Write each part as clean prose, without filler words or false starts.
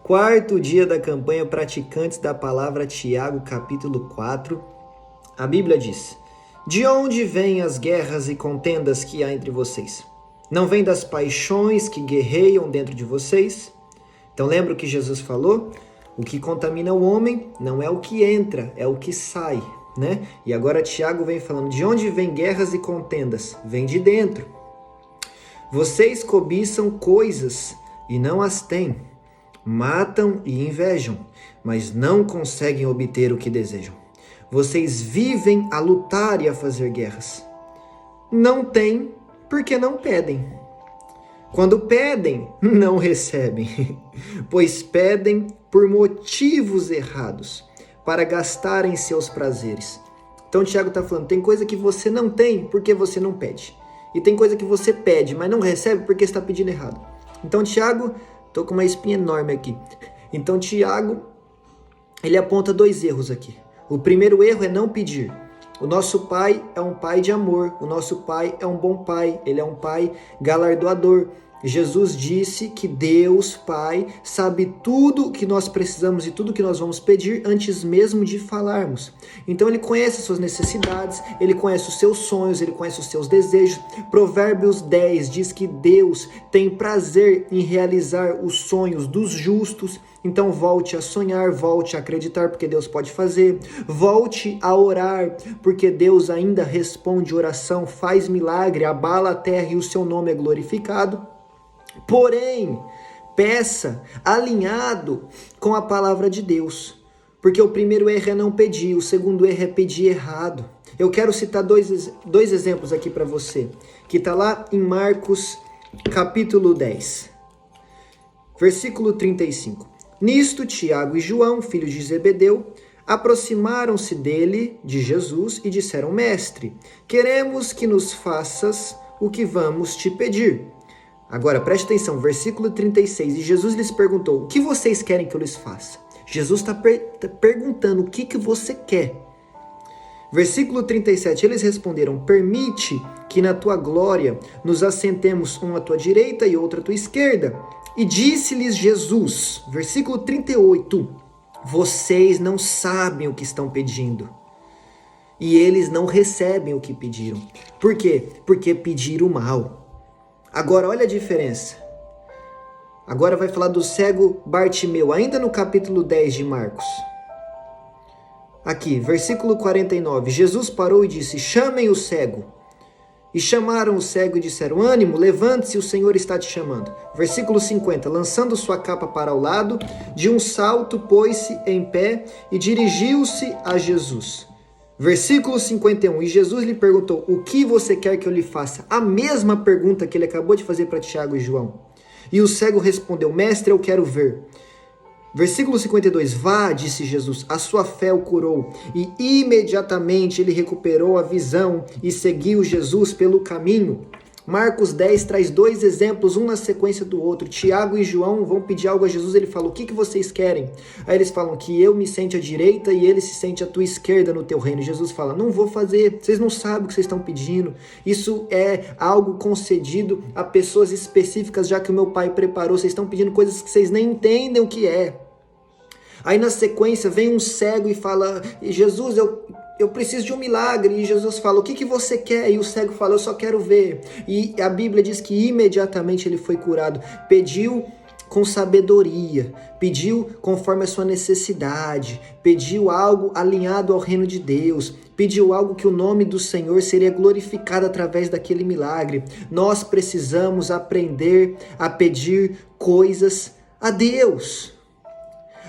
Quarto dia da campanha Praticantes da Palavra, Tiago, capítulo 4. A Bíblia diz: De onde vêm as guerras e contendas que há entre vocês? Não vêm das paixões que guerreiam dentro de vocês? Então lembra o que Jesus falou? O que contamina o homem não é o que entra, é o que sai, né? E agora Tiago vem falando: de onde vêm guerras e contendas? Vem de dentro. Vocês cobiçam coisas e não as têm. Matam e invejam, mas não conseguem obter o que desejam. Vocês vivem a lutar e a fazer guerras. Não têm porque não pedem. Quando pedem, não recebem, pois pedem por motivos errados, para gastarem seus prazeres. Então Tiago está falando, tem coisa que você não tem porque você não pede. E tem coisa que você pede, mas não recebe porque está pedindo errado. Então Tiago, estou com uma espinha enorme aqui. Então Tiago, ele aponta dois erros aqui. O primeiro erro é não pedir. O nosso pai é um pai de amor. O nosso pai é um bom pai. Ele é um pai galardoador. Jesus disse que Deus, Pai, sabe tudo que nós precisamos e tudo que nós vamos pedir antes mesmo de falarmos. Então ele conhece as suas necessidades, ele conhece os seus sonhos, ele conhece os seus desejos. Provérbios 10 diz que Deus tem prazer em realizar os sonhos dos justos. Então volte a sonhar, volte a acreditar, porque Deus pode fazer. Volte a orar, porque Deus ainda responde oração, faz milagre, abala a terra e o seu nome é glorificado. Porém, peça alinhado com a palavra de Deus, porque o primeiro erro é não pedir, o segundo erro é pedir errado. Eu quero citar dois exemplos aqui para você, que está lá em Marcos capítulo 10, versículo 35. Nisto, Tiago e João, filhos de Zebedeu, aproximaram-se dele, de Jesus, e disseram: Mestre, queremos que nos faças o que vamos te pedir. Agora, preste atenção, versículo 36. E Jesus lhes perguntou: o que vocês querem que eu lhes faça? Jesus está perguntando o que você quer. Versículo 37. Eles responderam: permite que na tua glória nos assentemos um à tua direita e outro à tua esquerda. E disse-lhes Jesus, versículo 38. Vocês não sabem o que estão pedindo. E eles não recebem o que pediram. Por quê? Porque pediram mal. Agora, olha a diferença. Agora vai falar do cego Bartimeu, ainda no capítulo 10 de Marcos. Aqui, versículo 49. Jesus parou e disse: chamem o cego. E chamaram o cego e disseram: ânimo, levante-se, o Senhor está te chamando. Versículo 50. Lançando sua capa para o lado, de um salto pôs-se em pé e dirigiu-se a Jesus. Versículo 51, e Jesus lhe perguntou: o que você quer que eu lhe faça? A mesma pergunta que ele acabou de fazer para Tiago e João. E o cego respondeu: mestre, eu quero ver. Versículo 52, vá, disse Jesus, a sua fé o curou. E imediatamente ele recuperou a visão e seguiu Jesus pelo caminho. Marcos 10 traz dois exemplos, um na sequência do outro. Tiago e João vão pedir algo a Jesus, ele fala: o que vocês querem? Aí eles falam: que eu me sente à direita e ele se sente à tua esquerda no teu reino. Jesus fala: não vou fazer, vocês não sabem o que vocês estão pedindo. Isso é algo concedido a pessoas específicas, já que o meu pai preparou. Vocês estão pedindo coisas que vocês nem entendem o que é. Aí na sequência vem um cego e fala: Jesus, eu preciso de um milagre. E Jesus fala: o que você quer? E o cego fala: eu só quero ver. E a Bíblia diz que imediatamente ele foi curado. Pediu com sabedoria, pediu conforme a sua necessidade, pediu algo alinhado ao reino de Deus, pediu algo que o nome do Senhor seria glorificado através daquele milagre. Nós precisamos aprender a pedir coisas a Deus.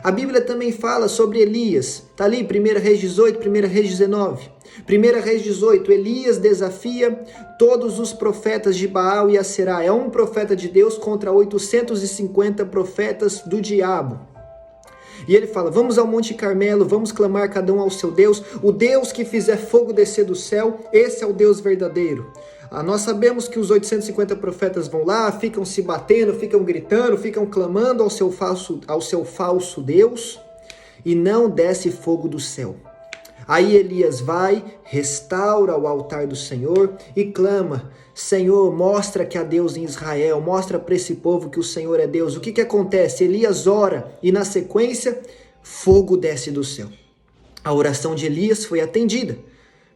A Bíblia também fala sobre Elias. Está ali, 1 Reis 18, 1 Reis 19. 1 Reis 18, Elias desafia todos os profetas de Baal e Aserá. É um profeta de Deus contra 850 profetas do diabo. E ele fala: vamos ao Monte Carmelo, vamos clamar cada um ao seu Deus. O Deus que fizer fogo descer do céu, esse é o Deus verdadeiro. Nós sabemos que os 850 profetas vão lá, ficam se batendo, ficam gritando, ficam clamando ao seu falso Deus, e não desce fogo do céu. Aí Elias vai, restaura o altar do Senhor e clama: Senhor, mostra que há Deus em Israel, mostra para esse povo que o Senhor é Deus. O que acontece? Elias ora e na sequência, fogo desce do céu. A oração de Elias foi atendida.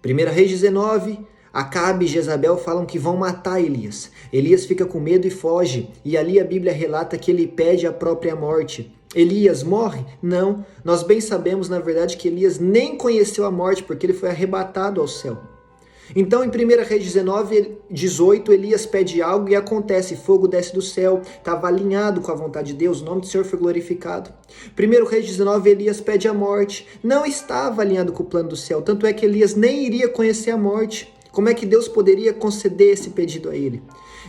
1 Reis 19, Acabe e Jezabel falam que vão matar Elias. Elias fica com medo e foge, e ali a Bíblia relata que ele pede a própria morte. Elias morre? Não. Nós bem sabemos, na verdade, que Elias nem conheceu a morte, porque ele foi arrebatado ao céu. Então, em 1 Reis 19, 18, Elias pede algo e acontece, fogo desce do céu, estava alinhado com a vontade de Deus, o nome do Senhor foi glorificado. 1 Reis 19, Elias pede a morte, não estava alinhado com o plano do céu, tanto é que Elias nem iria conhecer a morte. Como é que Deus poderia conceder esse pedido a ele?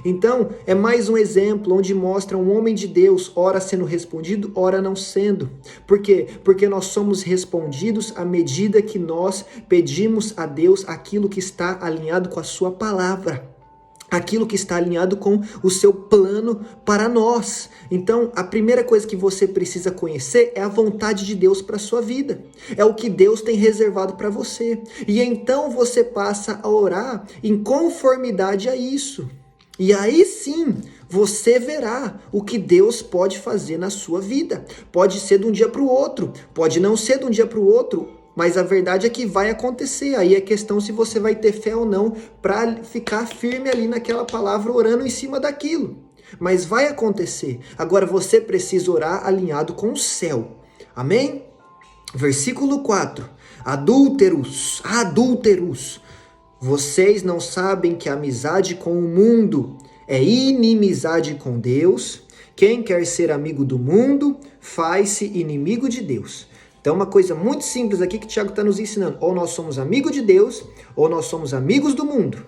Então, é mais um exemplo onde mostra um homem de Deus, ora sendo respondido, ora não sendo. Por quê? Porque nós somos respondidos à medida que nós pedimos a Deus aquilo que está alinhado com a sua palavra. Aquilo que está alinhado com o seu plano para nós. Então, a primeira coisa que você precisa conhecer é a vontade de Deus para a sua vida. É o que Deus tem reservado para você. E então você passa a orar em conformidade a isso. E aí sim, você verá o que Deus pode fazer na sua vida. Pode ser de um dia para o outro, pode não ser de um dia para o outro, mas a verdade é que vai acontecer. Aí é questão se você vai ter fé ou não para ficar firme ali naquela palavra, orando em cima daquilo. Mas vai acontecer. Agora você precisa orar alinhado com o céu. Amém? Versículo 4. Adúlteros, vocês não sabem que a amizade com o mundo é inimizade com Deus? Quem quer ser amigo do mundo, faz-se inimigo de Deus. Então, uma coisa muito simples aqui que o Tiago está nos ensinando. Ou nós somos amigos de Deus, ou nós somos amigos do mundo.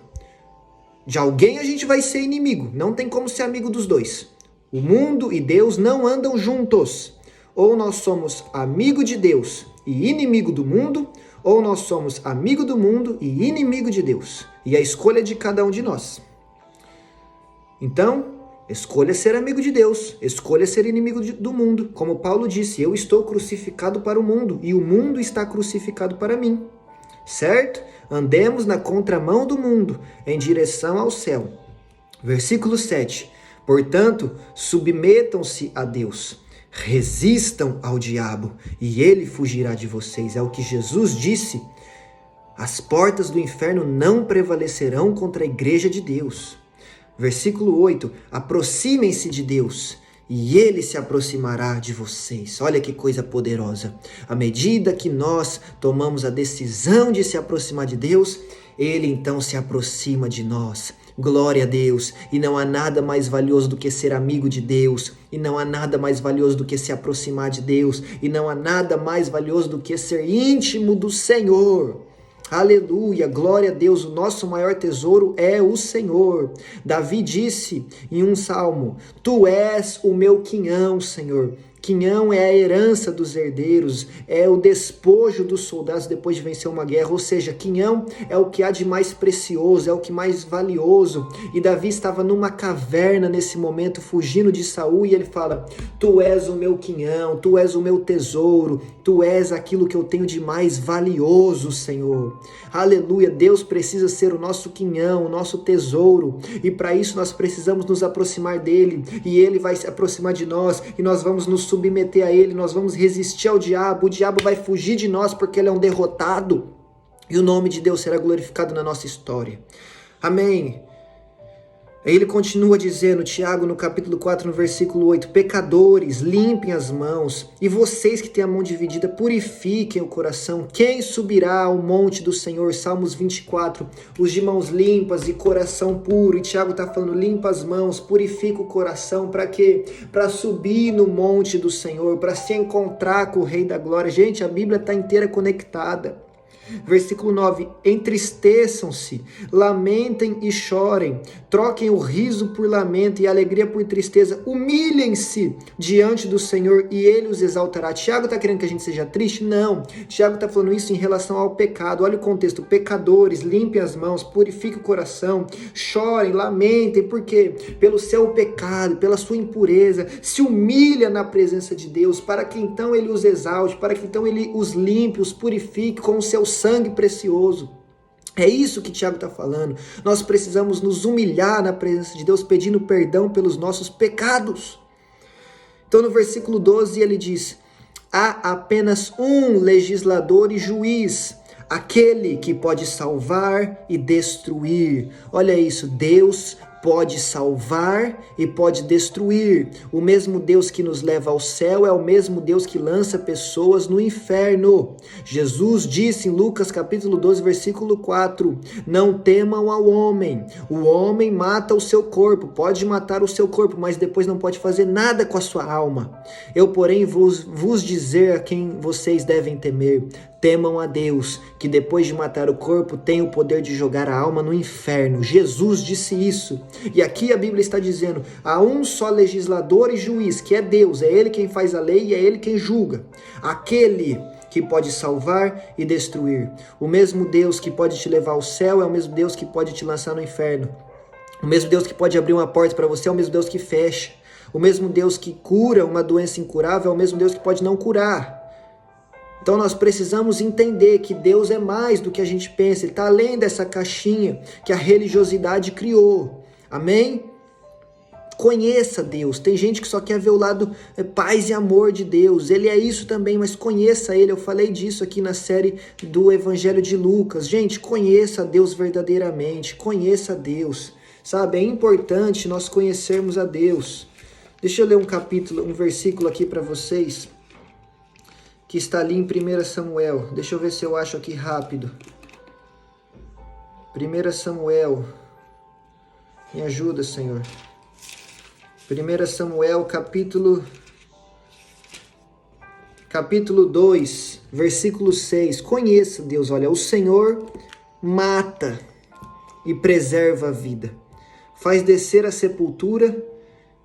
De alguém a gente vai ser inimigo. Não tem como ser amigo dos dois. O mundo e Deus não andam juntos. Ou nós somos amigo de Deus e inimigo do mundo, ou nós somos amigo do mundo e inimigo de Deus. E a escolha é de cada um de nós. Então, escolha ser amigo de Deus, escolha ser inimigo do mundo. Como Paulo disse, eu estou crucificado para o mundo e o mundo está crucificado para mim. Certo? Andemos na contramão do mundo, em direção ao céu. Versículo 7. Portanto, submetam-se a Deus. Resistam ao diabo e ele fugirá de vocês. É o que Jesus disse. As portas do inferno não prevalecerão contra a igreja de Deus. Versículo 8. Aproximem-se de Deus e ele se aproximará de vocês. Olha que coisa poderosa. À medida que nós tomamos a decisão de se aproximar de Deus, ele então se aproxima de nós. Glória a Deus, e não há nada mais valioso do que ser amigo de Deus, e não há nada mais valioso do que se aproximar de Deus, e não há nada mais valioso do que ser íntimo do Senhor. Aleluia, glória a Deus, o nosso maior tesouro é o Senhor. Davi disse em um salmo, tu és o meu quinhão, Senhor. Quinhão é a herança dos herdeiros, é o despojo dos soldados depois de vencer uma guerra, ou seja, quinhão é o que há de mais precioso, é o que mais valioso. E Davi estava numa caverna nesse momento, fugindo de Saul, e ele fala, tu és o meu quinhão, tu és o meu tesouro, tu és aquilo que eu tenho de mais valioso, Senhor. Aleluia, Deus precisa ser o nosso quinhão, o nosso tesouro, e para isso nós precisamos nos aproximar dele, e ele vai se aproximar de nós, e nós vamos nos submeter a ele, nós vamos resistir ao diabo, o diabo vai fugir de nós porque ele é um derrotado, e o nome de Deus será glorificado na nossa história. Amém. Aí ele continua dizendo, Tiago, no capítulo 4, no versículo 8, pecadores, limpem as mãos, e vocês que têm a mão dividida, purifiquem o coração. Quem subirá ao monte do Senhor? Salmos 24, os de mãos limpas e coração puro. E Tiago está falando, limpa as mãos, purifica o coração, para quê? Para subir no monte do Senhor, para se encontrar com o Rei da Glória. Gente, a Bíblia está inteira conectada. Versículo 9, entristeçam-se, lamentem e chorem, troquem o riso por lamento e a alegria por tristeza, humilhem-se diante do Senhor e ele os exaltará. Tiago está querendo que a gente seja triste? Não, Tiago está falando isso em relação ao pecado. Olha o contexto, pecadores, limpem as mãos, purifiquem o coração, chorem, lamentem, por quê? Pelo seu pecado, pela sua impureza, se humilha na presença de Deus, para que então ele os exalte, para que então ele os limpe, os purifique com o seu sangue precioso. É isso que Tiago está falando. Nós precisamos nos humilhar na presença de Deus, pedindo perdão pelos nossos pecados. Então no versículo 12 ele diz: há apenas um legislador e juiz, aquele que pode salvar e destruir. Olha isso, Deus pode salvar e pode destruir. O mesmo Deus que nos leva ao céu é o mesmo Deus que lança pessoas no inferno. Jesus disse em Lucas capítulo 12, versículo 4, não temam ao homem. O homem mata o seu corpo, pode matar o seu corpo, mas depois não pode fazer nada com a sua alma. Eu, porém, vos dizer a quem vocês devem temer. Temam a Deus, que depois de matar o corpo tem o poder de jogar a alma no inferno. Jesus disse isso. E aqui a Bíblia está dizendo, há um só legislador e juiz, que é Deus. É Ele quem faz a lei e é Ele quem julga. Aquele que pode salvar e destruir. O mesmo Deus que pode te levar ao céu é o mesmo Deus que pode te lançar no inferno. O mesmo Deus que pode abrir uma porta para você é o mesmo Deus que fecha. O mesmo Deus que cura uma doença incurável é o mesmo Deus que pode não curar. Então nós precisamos entender que Deus é mais do que a gente pensa. Ele está além dessa caixinha que a religiosidade criou. Amém? Conheça Deus. Tem gente que só quer ver o lado paz e amor de Deus. Ele é isso também, mas conheça Ele. Eu falei disso aqui na série do Evangelho de Lucas. Gente, conheça Deus verdadeiramente. Conheça Deus. Sabe, é importante nós conhecermos a Deus. Deixa eu ler um versículo aqui para vocês, que está ali em 1 Samuel. Deixa eu ver se eu acho aqui rápido. 1 Samuel. Me ajuda, Senhor. 1 Samuel, capítulo 2, versículo 6. Conheça Deus, olha, o Senhor mata e preserva a vida. Faz descer a sepultura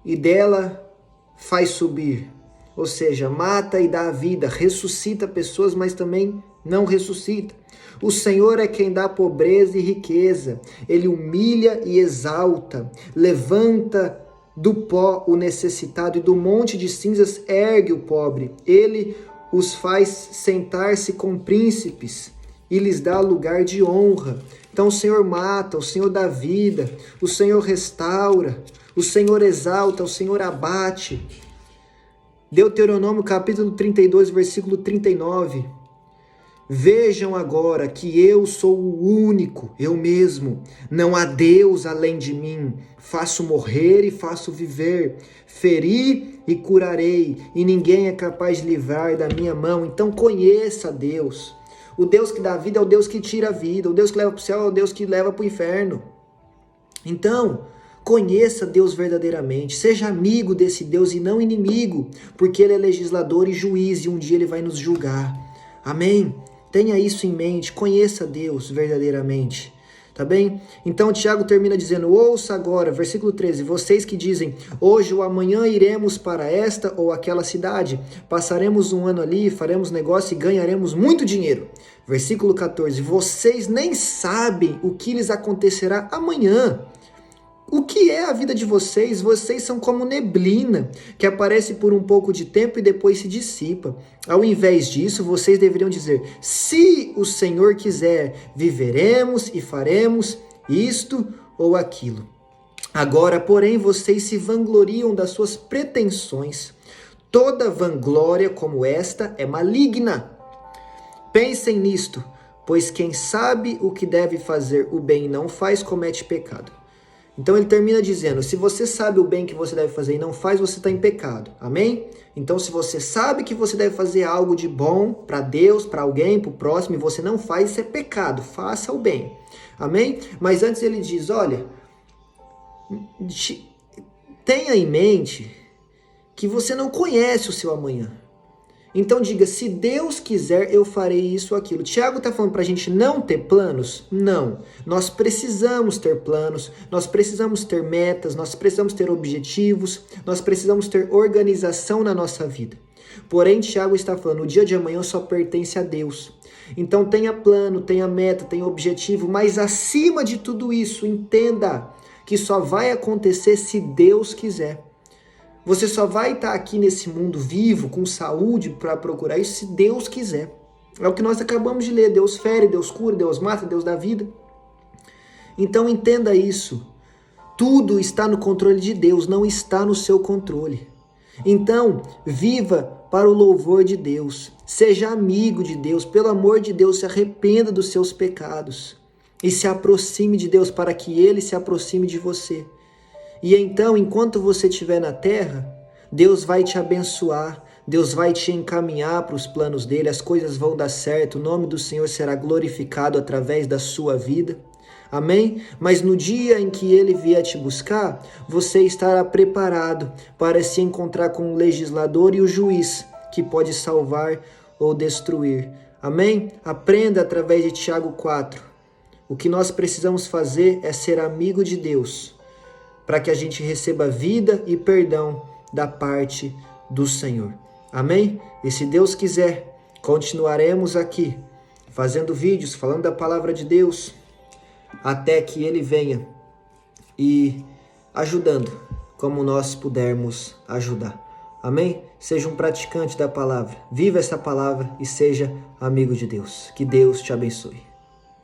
e dela faz subir. Ou seja, mata e dá a vida, ressuscita pessoas, mas também não ressuscita. O Senhor é quem dá pobreza e riqueza. Ele humilha e exalta. Levanta do pó o necessitado e do monte de cinzas ergue o pobre. Ele os faz sentar-se com príncipes e lhes dá lugar de honra. Então o Senhor mata, o Senhor dá vida, o Senhor restaura, o Senhor exalta, o Senhor abate. Deuteronômio capítulo 32, versículo 39. Vejam agora que eu sou o único, eu mesmo. Não há Deus além de mim. Faço morrer e faço viver. Feri e curarei. E ninguém é capaz de livrar da minha mão. Então conheça Deus. O Deus que dá vida é o Deus que tira a vida. O Deus que leva para o céu é o Deus que leva para o inferno. Então, conheça Deus verdadeiramente. Seja amigo desse Deus e não inimigo. Porque Ele é legislador e juiz e um dia Ele vai nos julgar. Amém? Tenha isso em mente, conheça Deus verdadeiramente, tá bem? Então Tiago termina dizendo, ouça agora, versículo 13, vocês que dizem, hoje ou amanhã iremos para esta ou aquela cidade, passaremos um ano ali, faremos negócio e ganharemos muito dinheiro. Versículo 14, vocês nem sabem o que lhes acontecerá amanhã. O que é a vida de vocês? Vocês são como neblina, que aparece por um pouco de tempo e depois se dissipa. Ao invés disso, vocês deveriam dizer, se o Senhor quiser, viveremos e faremos isto ou aquilo. Agora, porém, vocês se vangloriam das suas pretensões. Toda vanglória como esta é maligna. Pensem nisto, pois quem sabe o que deve fazer o bem e não faz, comete pecado. Então ele termina dizendo, se você sabe o bem que você deve fazer e não faz, você está em pecado. Amém? Então se você sabe que você deve fazer algo de bom para Deus, para alguém, para o próximo, e você não faz, isso é pecado. Faça o bem. Amém? Mas antes ele diz, olha, tenha em mente que você não conhece o seu amanhã. Então diga, se Deus quiser, eu farei isso ou aquilo. Tiago está falando para a gente não ter planos? Não. Nós precisamos ter planos, nós precisamos ter metas, nós precisamos ter objetivos, nós precisamos ter organização na nossa vida. Porém, Tiago está falando, o dia de amanhã só pertence a Deus. Então tenha plano, tenha meta, tenha objetivo, mas acima de tudo isso, entenda que só vai acontecer se Deus quiser. Você só vai estar aqui nesse mundo vivo, com saúde, para procurar isso, se Deus quiser. É o que nós acabamos de ler. Deus fere, Deus cura, Deus mata, Deus dá vida. Então entenda isso. Tudo está no controle de Deus, não está no seu controle. Então, viva para o louvor de Deus. Seja amigo de Deus. Pelo amor de Deus, se arrependa dos seus pecados. E se aproxime de Deus para que Ele se aproxime de você. E então, enquanto você estiver na terra, Deus vai te abençoar. Deus vai te encaminhar para os planos dele. As coisas vão dar certo. O nome do Senhor será glorificado através da sua vida. Amém? Mas no dia em que ele vier te buscar, você estará preparado para se encontrar com o legislador e o juiz, que pode salvar ou destruir. Amém? Aprenda através de Tiago 4. O que nós precisamos fazer é ser amigo de Deus, para que a gente receba vida e perdão da parte do Senhor. Amém? E se Deus quiser, continuaremos aqui, fazendo vídeos, falando da palavra de Deus, até que Ele venha e ajudando como nós pudermos ajudar. Amém? Seja um praticante da palavra, viva essa palavra e seja amigo de Deus. Que Deus te abençoe.